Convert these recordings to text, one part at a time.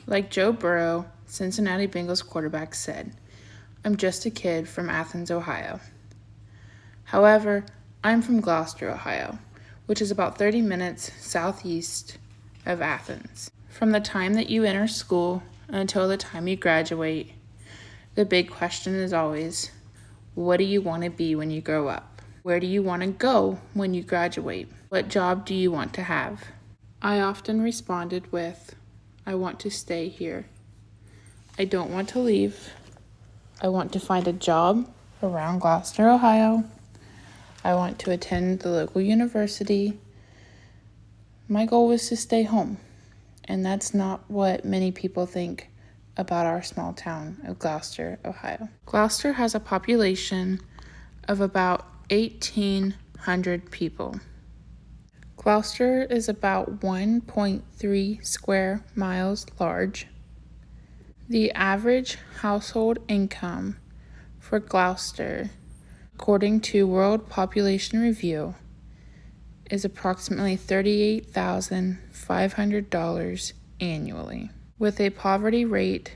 Like Joe Burrow, Cincinnati Bengals quarterback said, "I'm just a kid from Athens, Ohio." However, I'm from Glouster, Ohio, which is about 30 minutes southeast of Athens. From the time that you enter school until the time you graduate, the big question is always, what do you want to be when you grow up? Where do you want to go when you graduate? What job do you want to have? I often responded with, I want to stay here. I don't want to leave. I want to find a job around Glouster, Ohio. I want to attend the local university. My goal was to stay home, and that's not what many people think about our small town of Glouster, Ohio. Glouster has a population of about 1,800 people. Glouster is about 1.3 square miles large. The average household income for Glouster, according to World Population Review, is approximately $38,500 annually, with a poverty rate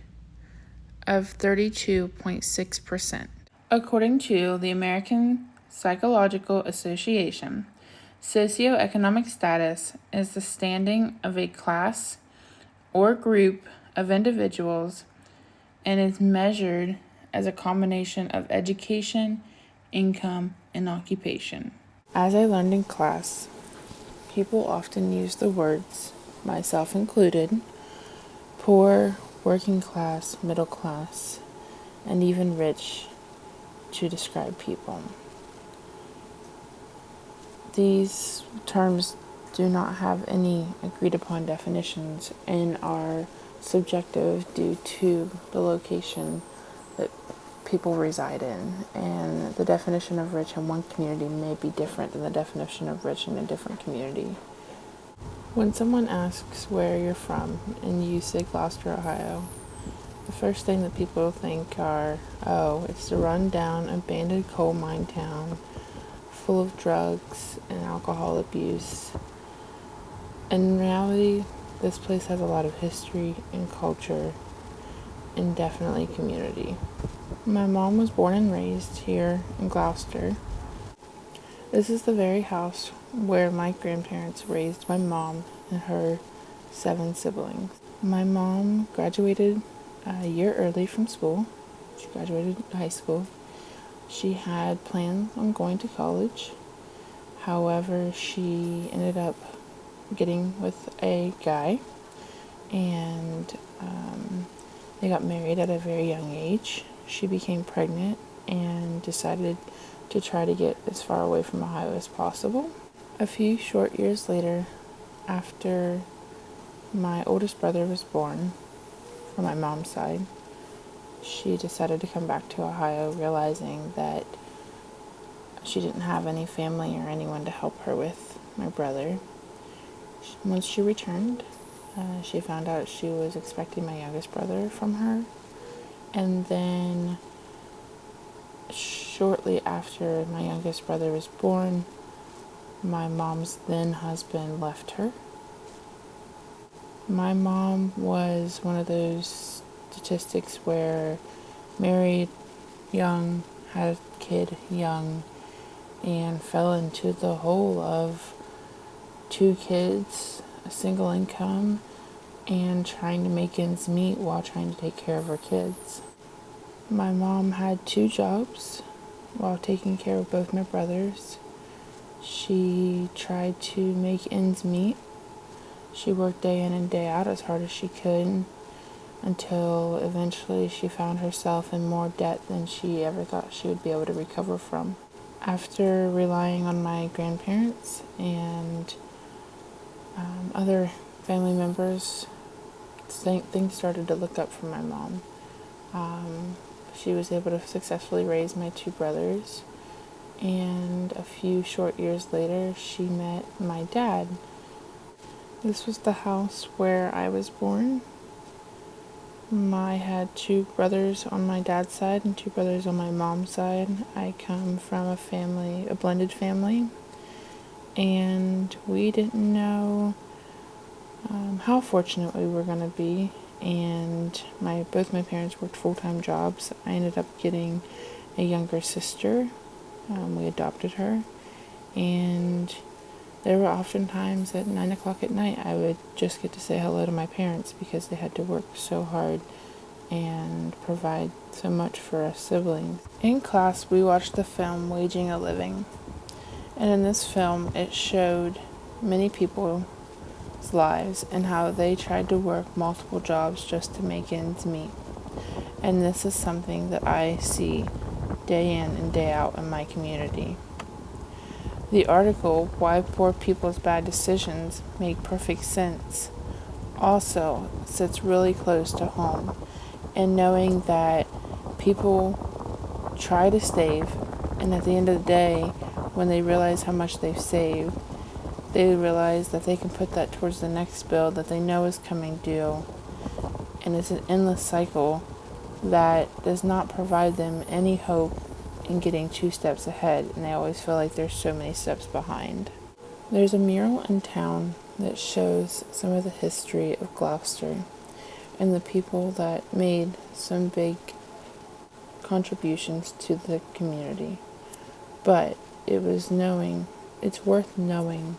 of 32.6%. According to the American Psychological Association, socioeconomic status is the standing of a class or group of individuals and is measured as a combination of education, income, and occupation. As I learned in class, people often use the words, myself included, poor, working class, middle class, and even rich to describe people. These terms do not have any agreed upon definitions and are subjective due to the location that people reside in, and the definition of rich in one community may be different than the definition of rich in a different community. When someone asks where you're from and you say Glouster, Ohio, the first thing that people think are, oh, it's a run-down, abandoned coal mine town full of drugs and alcohol abuse. In reality, this place has a lot of history and culture and definitely community. My mom was born and raised here in Glouster. This is the very house where my grandparents raised my mom and her 7 siblings. My mom graduated a year early from school. She graduated high school. She had plans on going to college. However, she ended up getting with a guy, and they got married at a very young age. She became pregnant and decided to try to get as far away from Ohio as possible. A few short years later, after my oldest brother was born, from my mom's side, she decided to come back to Ohio, realizing that she didn't have any family or anyone to help her with my brother. Once she returned, she found out she was expecting my youngest brother from her, and then shortly after my youngest brother was born, my mom's then husband left her. My mom was one of those statistics where married young, had a kid young, and fell into the hole of 2 kids, a single income, and trying to make ends meet while trying to take care of her kids. My mom had 2 jobs while taking care of both my brothers. She tried to make ends meet. She worked day in and day out as hard as she could until eventually she found herself in more debt than she ever thought she would be able to recover from. After relying on my grandparents and other family members, things started to look up for my mom. She was able to successfully raise my 2 brothers, and a few short years later, she met my dad. This was the house where I was born. I had 2 brothers on my dad's side and 2 brothers on my mom's side. I come from a blended family, and we didn't know how fortunate we were going to be and both my parents worked full-time jobs. I ended up getting a younger sister. We adopted her, and there were often times at 9 o'clock at night I would just get to say hello to my parents because they had to work so hard and provide so much for us siblings. In class, we watched the film Waging a Living, and in this film, it showed many people's lives and how they tried to work multiple jobs just to make ends meet. And this is something that I see day in and day out in my community. The article, Why Poor People's Bad Decisions Make Perfect Sense, also sits really close to home, and knowing that people try to save, and at the end of the day, when they realize how much they've saved, they realize that they can put that towards the next bill that they know is coming due, and it's an endless cycle that does not provide them any hope in getting 2 steps ahead, and they always feel like there's so many steps behind. There's a mural in town that shows some of the history of Glouster and the people that made some big contributions to the community. But it's worth knowing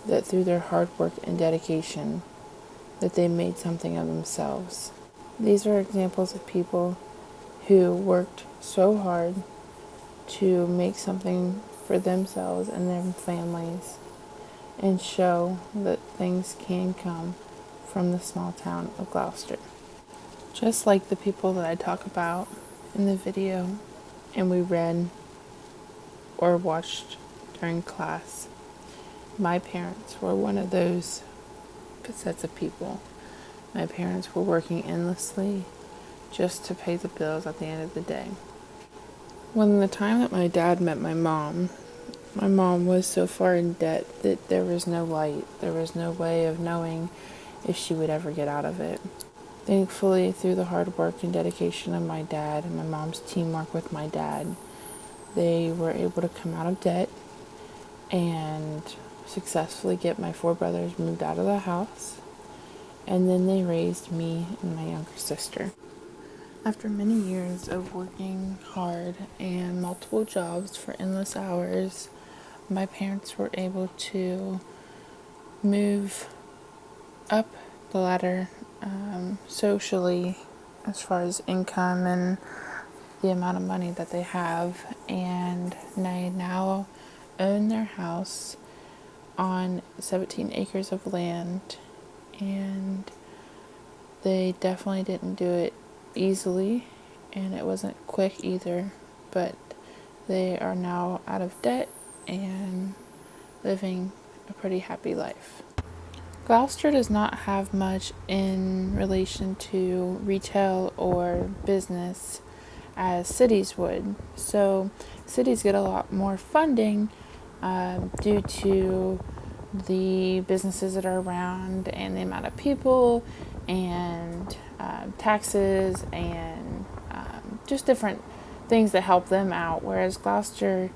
that through their hard work and dedication that they made something of themselves. These are examples of people who worked so hard to make something for themselves and their families and show that things can come from the small town of Glouster. Just like the people that I talk about in the video and we read or watched during class, my parents were one of those sets of people. My parents were working endlessly just to pay the bills at the end of the day. When the time that my dad met my mom was so far in debt that there was no light. There was no way of knowing if she would ever get out of it. Thankfully, through the hard work and dedication of my dad and my mom's teamwork with my dad, they were able to come out of debt and successfully get my 4 brothers moved out of the house. And then they raised me and my younger sister. After many years of working hard and multiple jobs for endless hours, my parents were able to move up the ladder socially as far as income and the amount of money that they have, and they now own their house on 17 acres of land, and they definitely didn't do it easily, and it wasn't quick either, but they are now out of debt and living a pretty happy life. Glouster does not have much in relation to retail or business as cities would. So cities get a lot more funding due to the businesses that are around and the amount of people and taxes and just different things that help them out. Whereas Glouster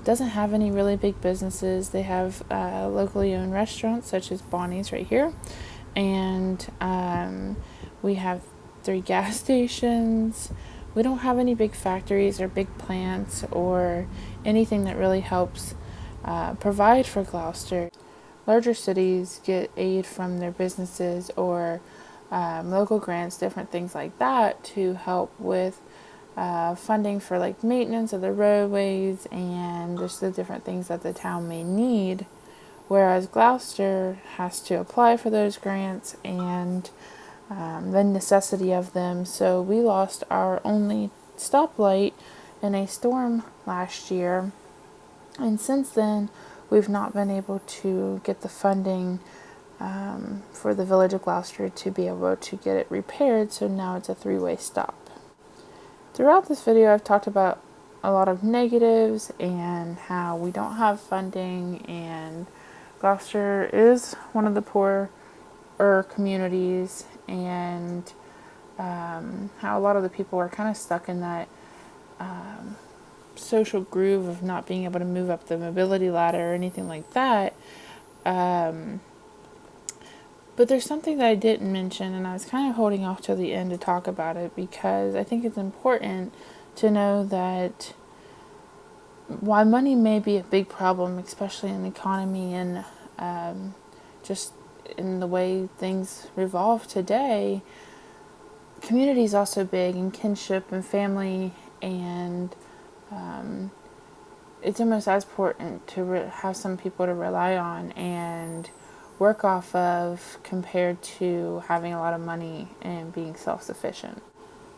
doesn't have any really big businesses. They have locally owned restaurants such as Bonnie's right here, and we have 3 gas stations. We don't have any big factories or big plants or anything that really helps provide for Glouster. Larger cities get aid from their businesses or local grants, different things like that, to help with funding for like maintenance of the roadways and just the different things that the town may need, whereas Glouster has to apply for those grants and the necessity of them. So we lost our only stoplight in a storm last year, and since then we've not been able to get the funding for the village of Glouster to be able to get it repaired, so now it's a 3-way stop. Throughout this video, I've talked about a lot of negatives and how we don't have funding, and Glouster is one of the poorer communities, and how a lot of the people are kind of stuck in that social groove of not being able to move up the mobility ladder or anything like that. But there's something that I didn't mention, and I was kind of holding off till the end to talk about it because I think it's important to know that while money may be a big problem, especially in the economy and just in the way things revolve today, community is also big, and kinship and family, and it's almost as important to have some people to rely on and work off of compared to having a lot of money and being self-sufficient.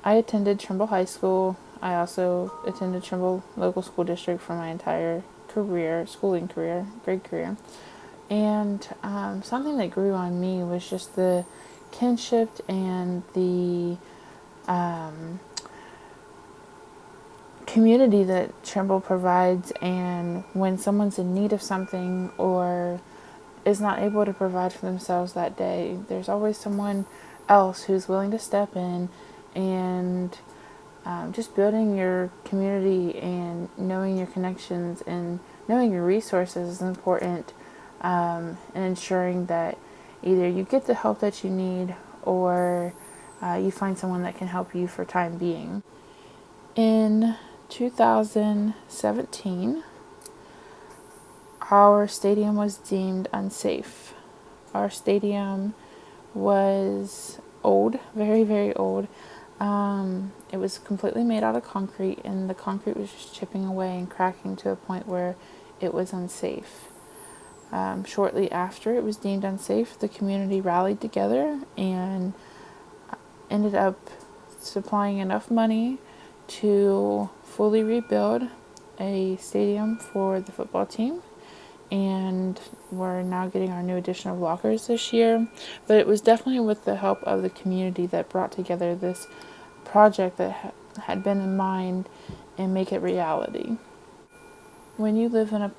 I attended Trimble High School. I also attended Trimble Local School District for my entire schooling career, grade career. And something that grew on me was just the kinship and the community that Trimble provides. And when someone's in need of something or is not able to provide for themselves that day, there's always someone else who's willing to step in, and just building your community and knowing your connections and knowing your resources is important, and ensuring that either you get the help that you need or you find someone that can help you for time being. In 2017, our stadium was deemed unsafe. Our stadium was old, very, very old. It was completely made out of concrete, and the concrete was just chipping away and cracking to a point where it was unsafe. Shortly after it was deemed unsafe, the community rallied together and ended up supplying enough money to fully rebuild a stadium for the football team. And we're now getting our new addition of lockers this year. But it was definitely with the help of the community that brought together this project that had been in mind and make it reality. When you live in a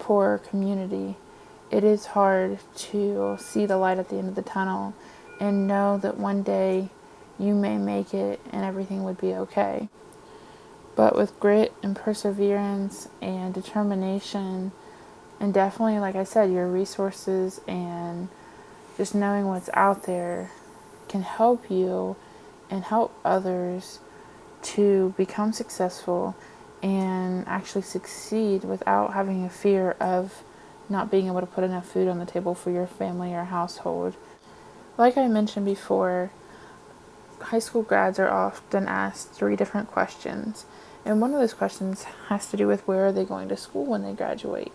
poor community, it is hard to see the light at the end of the tunnel and know that one day you may make it and everything would be okay. But with grit and perseverance and determination, and definitely, like I said, your resources and just knowing what's out there can help you and help others to become successful and actually succeed without having a fear of not being able to put enough food on the table for your family or household. Like I mentioned before, high school grads are often asked 3 different questions, and one of those questions has to do with where are they going to school when they graduate.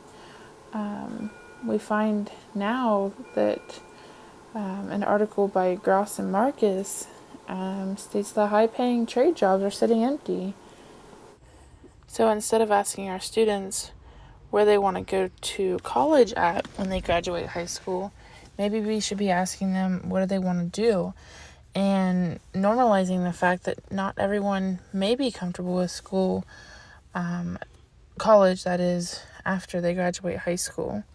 We find now that an article by Gross and Marcus states that high-paying trade jobs are sitting empty. So instead of asking our students where they want to go to college at when they graduate high school, maybe we should be asking them what do they want to do, and normalizing the fact that not everyone may be comfortable with school, college that is, after they graduate high school.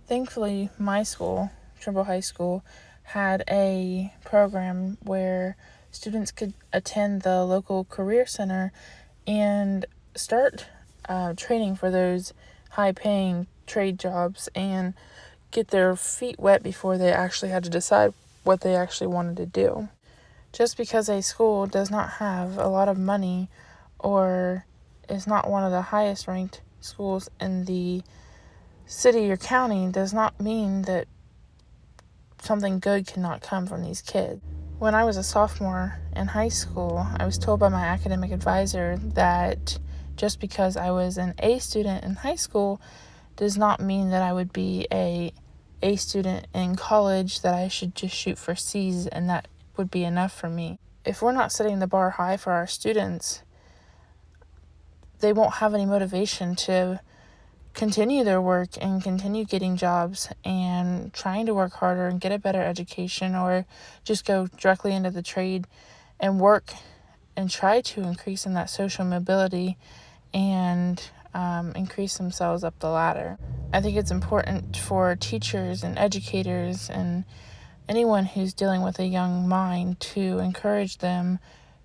Thankfully, my school, Trimble High School, had a program where students could attend the local career center and start training for those high-paying trade jobs and get their feet wet before they actually had to decide what they actually wanted to do. Just because a school does not have a lot of money or is not one of the highest ranked schools in the city or county does not mean that something good cannot come from these kids. When I was a sophomore in high school, I was told by my academic advisor that just because I was an A student in high school does not mean that I would be a student in college, that I should just shoot for C's and that would be enough for me. If we're not setting the bar high for our students, they won't have any motivation to continue their work and continue getting jobs and trying to work harder and get a better education, or just go directly into the trade and work and try to increase in that social mobility and increase themselves up the ladder. I think it's important for teachers and educators and anyone who's dealing with a young mind to encourage them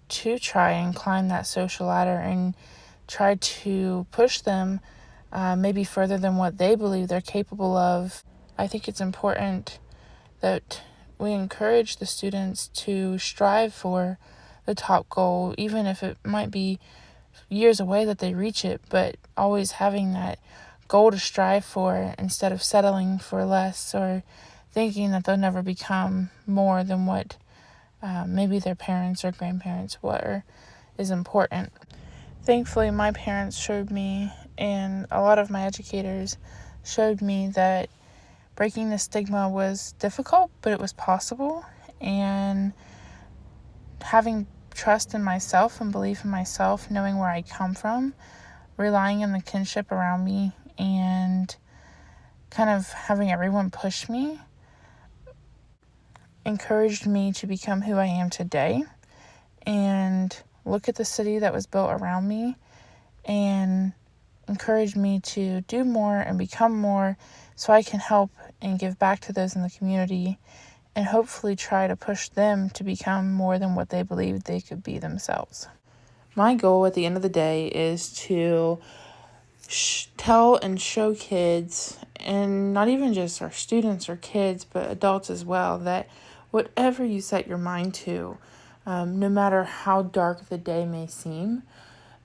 to try and climb that social ladder and try to push them maybe further than what they believe they're capable of. I think it's important that we encourage the students to strive for the top goal, even if it might be years away that they reach it, but always having that goal to strive for instead of settling for less or thinking that they'll never become more than what maybe their parents or grandparents were is important. Thankfully, my parents showed me, and a lot of my educators showed me, that breaking the stigma was difficult, but it was possible. And having trust in myself and belief in myself, knowing where I come from, relying on the kinship around me, and kind of having everyone push me, encouraged me to become who I am today. And look at the city that was built around me and encouraged me to do more and become more so I can help and give back to those in the community and hopefully try to push them to become more than what they believed they could be themselves. My goal at the end of the day is to tell and show kids, and not even just our students or kids, but adults as well, that whatever you set your mind to, no matter how dark the day may seem,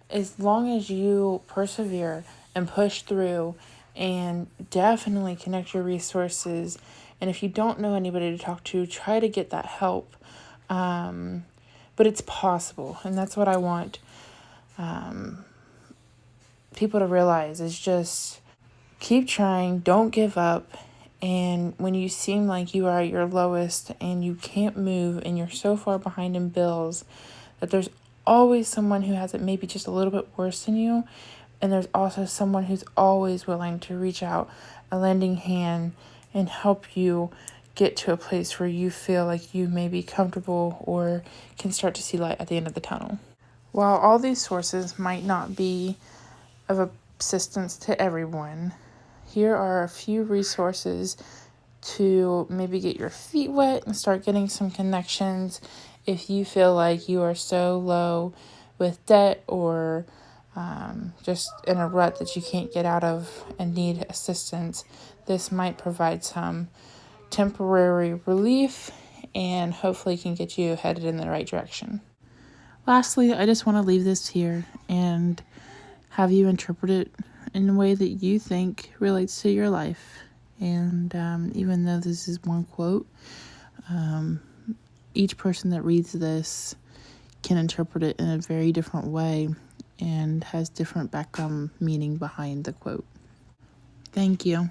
as long as you persevere and push through and definitely connect your resources, and if you don't know anybody to talk to, try to get that help. But it's possible, and that's what I want people to realize, is just keep trying, don't give up. And when you seem like you are at your lowest and you can't move and you're so far behind in bills, that there's always someone who has it maybe just a little bit worse than you. And there's also someone who's always willing to reach out a lending hand and help you get to a place where you feel like you may be comfortable or can start to see light at the end of the tunnel. While all these sources might not be of assistance to everyone, here are a few resources to maybe get your feet wet and start getting some connections if you feel like you are so low with debt or just in a rut that you can't get out of and need assistance. This might provide some temporary relief and hopefully can get you headed in the right direction. Lastly, I just want to leave this here and have you interpret it in a way that you think relates to your life. And even though this is one quote, each person that reads this can interpret it in a very different way and has different background meaning behind the quote. Thank you.